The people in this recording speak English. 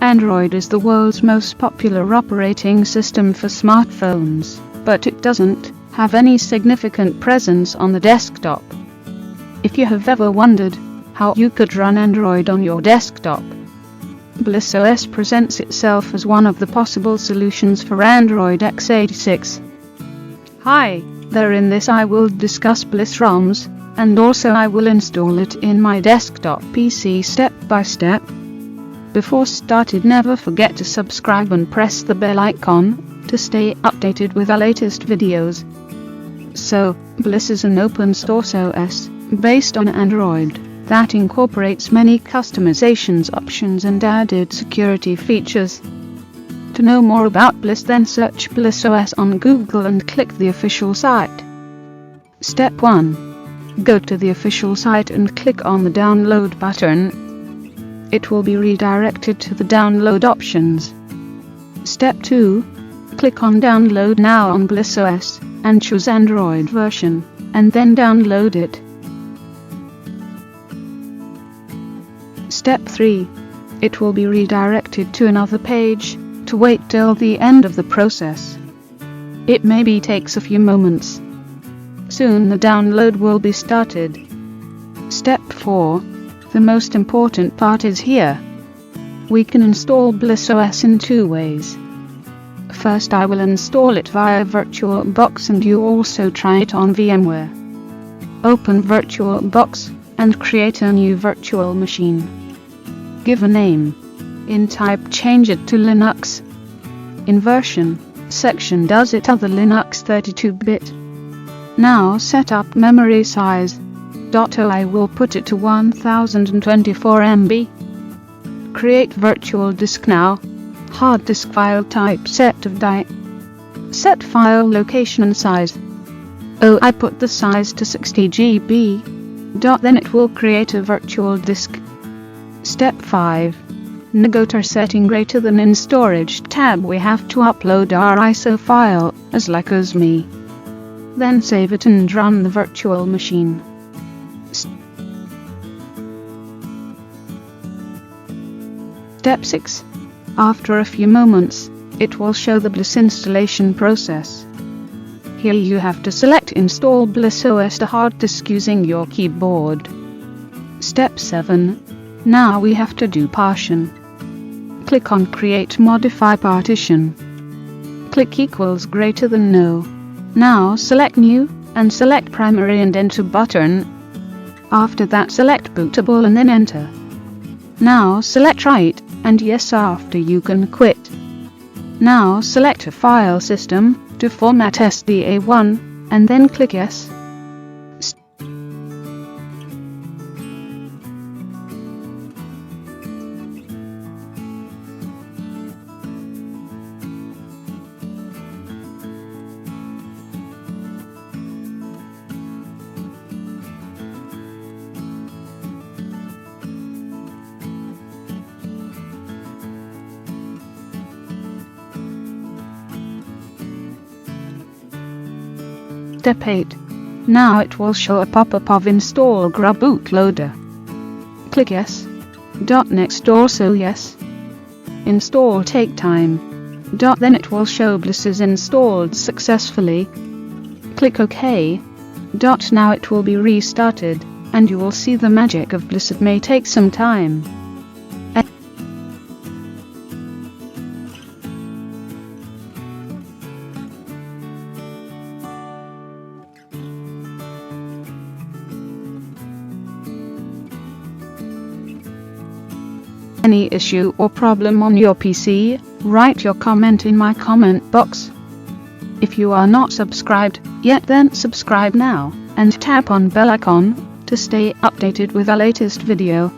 Android is the world's most popular operating system for smartphones, but it doesn't have any significant presence on the desktop. If you have ever wondered how you could run Android on your desktop, Bliss OS presents itself as one of the possible solutions for Android x86. Hi, there, in this I will discuss Bliss ROMs, and also I will install it in my desktop PC step by step. Before started, never forget to subscribe and press the bell icon to stay updated with our latest videos. So, Bliss is an open source OS based on Android that incorporates many customizations options and added security features. To know more about Bliss, then search Bliss OS on Google and click the official site. Step 1. Go to the official site and click on the download button. It will be redirected to the download options. Step 2. Click on Download Now on Bliss OS, and choose Android version, and then download it. Step 3. It will be redirected to another page, to wait till the end of the process. It maybe takes a few moments. Soon the download will be started. Step 4. The most important part is here. We can install Bliss OS in two ways. First, I will install it via VirtualBox, and you also try it on VMware. Open VirtualBox and create a new virtual machine. Give a name. In type, change it to Linux. In version section, does it other Linux 32-bit. Now set up memory size. I will put it to 1024 MB. Create virtual disk now. Hard disk file type, set of die. Set file location and size. I put the size to 60 GB. Then it will create a virtual disk. Step 5. Go to setting greater than in storage tab. We have to upload our ISO file as like as me. Then save it and run the virtual machine. Step 6. After a few moments, it will show the Bliss installation process. Here you have to select Install Bliss OS to hard disk using your keyboard. Step 7. Now we have to do partition. Click on Create Modify Partition. Click equals greater than no. Now select New, and select Primary and Enter button. After that, select Bootable and then Enter. Now select Write and Yes. After you can quit. Now select a file system to format SDA1, and then click Yes. Step 8. Now it will show a pop-up of Install GRUB Bootloader. Click Yes. Next, also Yes. Install take time. Then it will show Bliss is installed successfully. Click OK. Now it will be restarted, and you will see the magic of Bliss. It may take some time. Any issue or problem on your PC, write your comment in my comment box. If you are not subscribed yet, then subscribe now, and tap on bell icon to stay updated with our latest video.